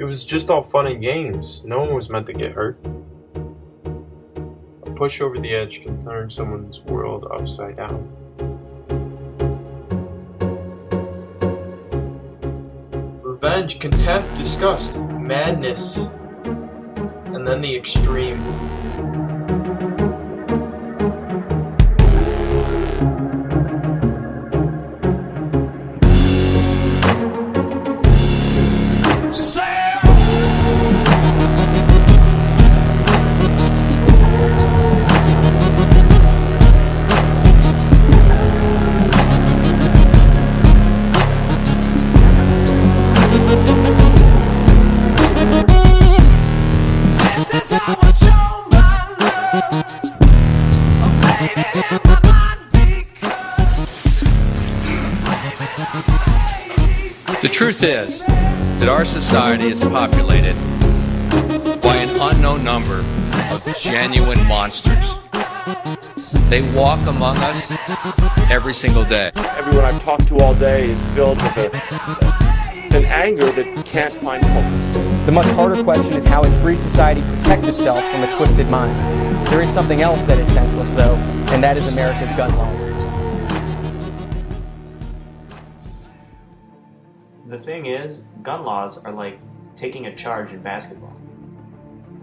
was just all fun and games. No one was meant to get hurt. A push over the edge can turn someone's world upside down. Revenge, contempt, disgust, madness, and then the extreme. The truth is that our society is populated by an unknown number of genuine monsters. They walk among us every single day. Everyone I've talked to all day is filled with an anger that can't find focus. The much harder question is how a free society protects itself from a twisted mind. There is something else that is senseless, though, and that is America's gun laws. The thing is, gun laws are like taking a charge in basketball.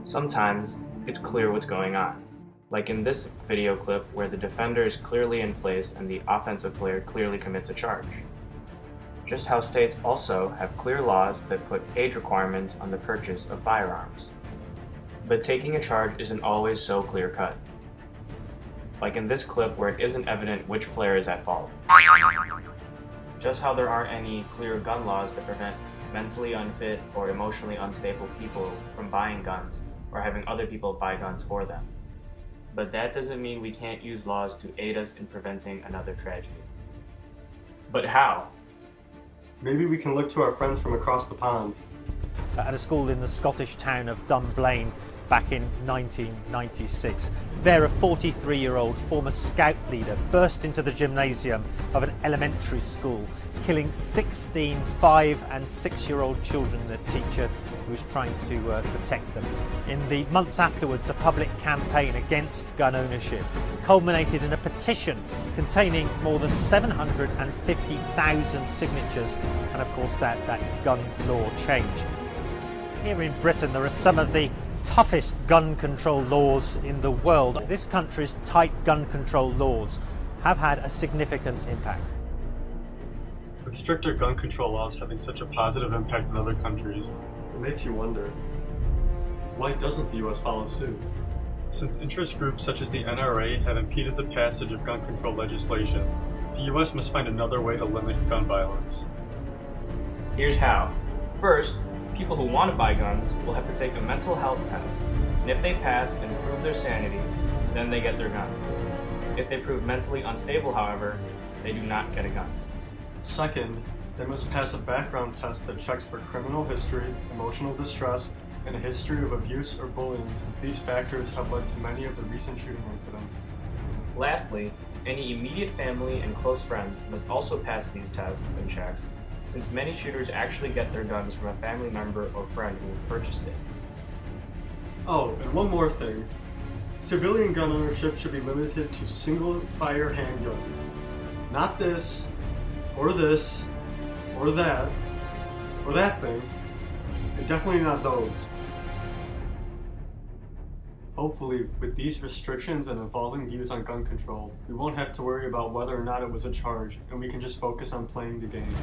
Sometimes it's clear what's going on, like in this video clip where the defender is clearly in place and the offensive player clearly commits a charge. Just how states also have clear laws that put age requirements on the purchase of firearms. But taking a charge isn't always so clear-cut. Like in this clip where it isn't evident which player is at fault. Just how there aren't any clear gun laws that prevent mentally unfit or emotionally unstable people from buying guns or having other people buy guns for them. But that doesn't mean we can't use laws to aid us in preventing another tragedy. But how? Maybe we can look to our friends from across the pond. At a school in the Scottish town of Dunblane back in 1996. There, a 43-year-old former scout leader burst into the gymnasium of an elementary school, killing 16 5- and 6-year-old children and the teacher who was trying to protect them. In the months afterwards, a public campaign against gun ownership culminated in a petition containing more than 750,000 signatures, and of course that gun law change. Here in Britain, there are some of the toughest gun control laws in the world. This country's tight gun control laws have had a significant impact. With stricter gun control laws having such a positive impact in other countries, it makes you wonder, why doesn't the US follow suit? Since interest groups such as the NRA have impeded the passage of gun control legislation, the US must find another way to limit gun violence. Here's how. First, people who want to buy guns will have to take a mental health test, and if they pass and prove their sanity, then they get their gun. If they prove mentally unstable, however, they do not get a gun. Second, they must pass a background test that checks for criminal history, emotional distress, and a history of abuse or bullying, since these factors have led to many of the recent shooting incidents. Lastly, any immediate family and close friends must also pass these tests and checks, since many shooters actually get their guns from a family member or friend who purchased it. Oh, and one more thing. Civilian gun ownership should be limited to single-fire handguns. Not this, or that thing, and definitely not those. Hopefully, with these restrictions and evolving views on gun control, we won't have to worry about whether or not it was a charge, and we can just focus on playing the game.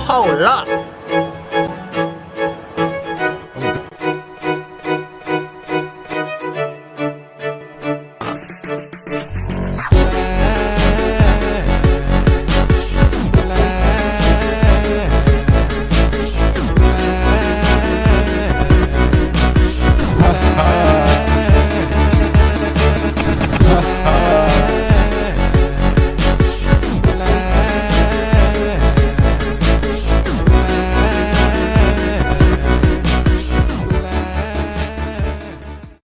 hold up.